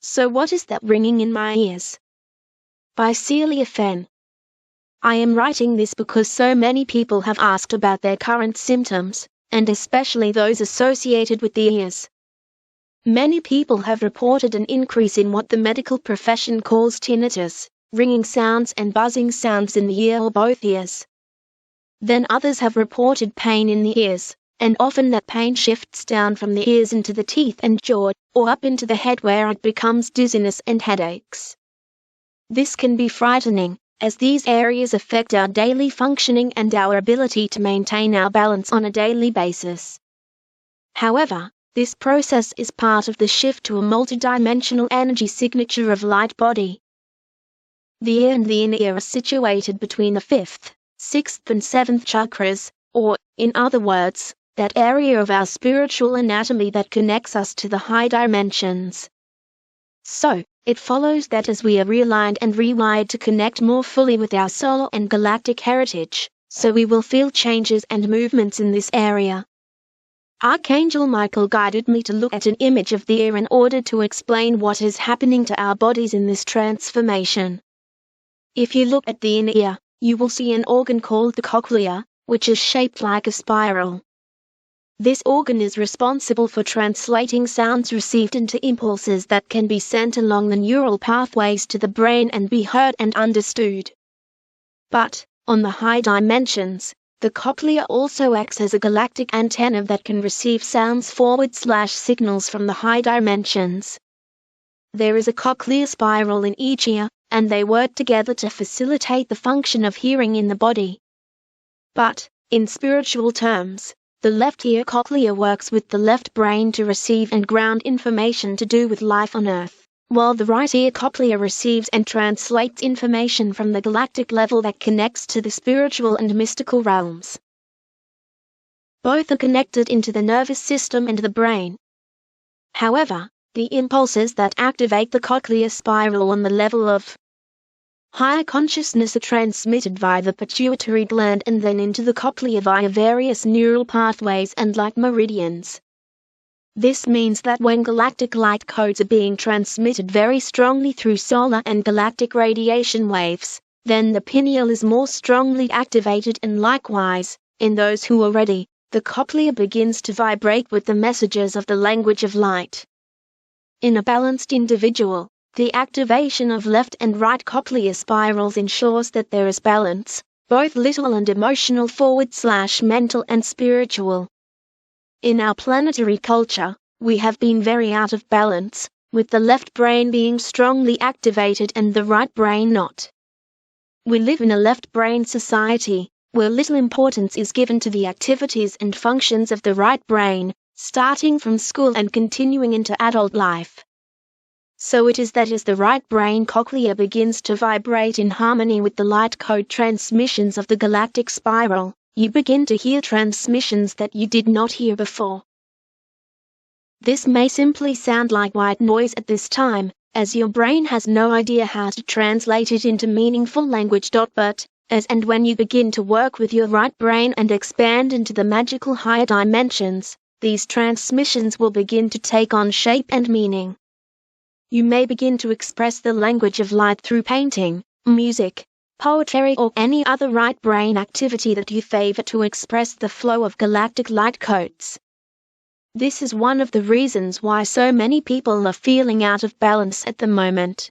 So what is that ringing in my ears? By Celia Fenn. I am writing this because so many people have asked about their current symptoms, and especially those associated with the ears. Many people have reported an increase in what the medical profession calls tinnitus, ringing sounds and buzzing sounds in the ear or both ears. Then others have reported pain in the ears, and often that pain shifts down from the ears into the teeth and jaw, or up into the head where it becomes dizziness and headaches. This can be frightening, as these areas affect our daily functioning and our ability to maintain our balance on a daily basis. However, this process is part of the shift to a multidimensional energy signature of light body. The ear and the inner ear are situated between the 5th, 6th and 7th chakras, or, in other words, that area of our spiritual anatomy that connects us to the high dimensions. So, it follows that as we are realigned and rewired to connect more fully with our solar and galactic heritage, so we will feel changes and movements in this area. Archangel Michael guided me to look at an image of the ear in order to explain what is happening to our bodies in this transformation. If you look at the inner ear, you will see an organ called the cochlea, which is shaped like a spiral. This organ is responsible for translating sounds received into impulses that can be sent along the neural pathways to the brain and be heard and understood. But, on the high dimensions, the cochlea also acts as a galactic antenna that can receive sounds /signals from the high dimensions. There is a cochlear spiral in each ear, and they work together to facilitate the function of hearing in the body. But, in spiritual terms, the left ear cochlea works with the left brain to receive and ground information to do with life on Earth, while the right ear cochlea receives and translates information from the galactic level that connects to the spiritual and mystical realms. Both are connected into the nervous system and the brain. However, the impulses that activate the cochlear spiral on the level of higher consciousness are transmitted via the pituitary gland and then into the cochlea via various neural pathways and light meridians. This means that when galactic light codes are being transmitted very strongly through solar and galactic radiation waves, then the pineal is more strongly activated, and likewise, in those who are ready, the cochlea begins to vibrate with the messages of the language of light. In a balanced individual, the activation of left and right cochlear spirals ensures that there is balance, both literal and emotional /mental and spiritual. In our planetary culture, we have been very out of balance, with the left brain being strongly activated and the right brain not. We live in a left brain society, where little importance is given to the activities and functions of the right brain, starting from school and continuing into adult life. So it is that as the right brain cochlea begins to vibrate in harmony with the light code transmissions of the galactic spiral, you begin to hear transmissions that you did not hear before. This may simply sound like white noise at this time, as your brain has no idea how to translate it into meaningful language. But, as and when you begin to work with your right brain and expand into the magical higher dimensions, these transmissions will begin to take on shape and meaning. You may begin to express the language of light through painting, music, poetry, or any other right brain activity that you favor to express the flow of galactic light codes. This is one of the reasons why so many people are feeling out of balance at the moment.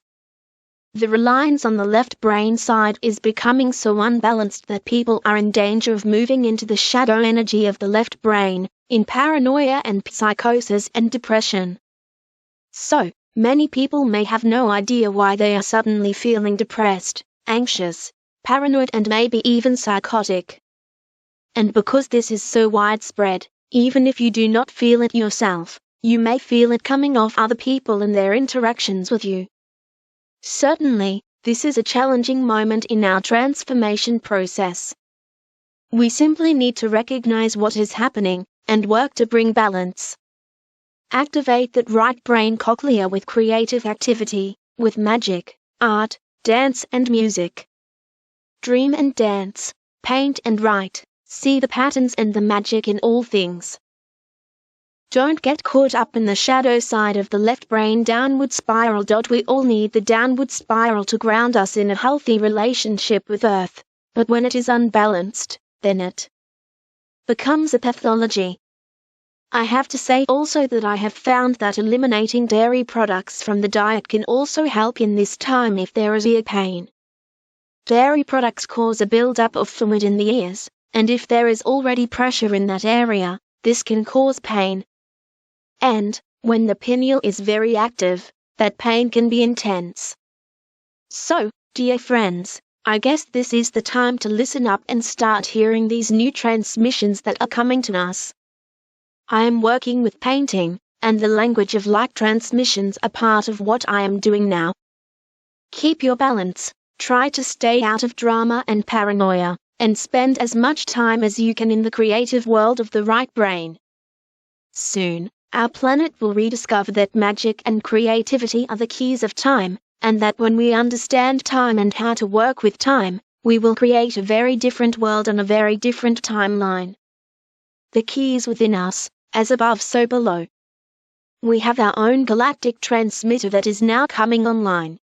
The reliance on the left brain side is becoming so unbalanced that people are in danger of moving into the shadow energy of the left brain, in paranoia and psychosis and depression. So, many people may have no idea why they are suddenly feeling depressed, anxious, paranoid, and maybe even psychotic. And because this is so widespread, even if you do not feel it yourself, you may feel it coming off other people and their interactions with you. Certainly, this is a challenging moment in our transformation process. We simply need to recognize what is happening, and work to bring balance. Activate that right brain cochlea with creative activity, with magic, art, dance and music. Dream and dance, paint and write, see the patterns and the magic in all things. Don't get caught up in the shadow side of the left brain downward spiral. We all need the downward spiral to ground us in a healthy relationship with Earth, but when it is unbalanced, then it becomes a pathology. I have to say also that I have found that eliminating dairy products from the diet can also help in this time if there is ear pain. Dairy products cause a build-up of fluid in the ears, and if there is already pressure in that area, this can cause pain. And, when the pineal is very active, that pain can be intense. So, dear friends, I guess this is the time to listen up and start hearing these new transmissions that are coming to us. I am working with painting, and the language of light transmissions are part of what I am doing now. Keep your balance, try to stay out of drama and paranoia, and spend as much time as you can in the creative world of the right brain. Soon, our planet will rediscover that magic and creativity are the keys of time, and that when we understand time and how to work with time, we will create a very different world on a very different timeline. The key is within us, as above so below. We have our own galactic transmitter that is now coming online.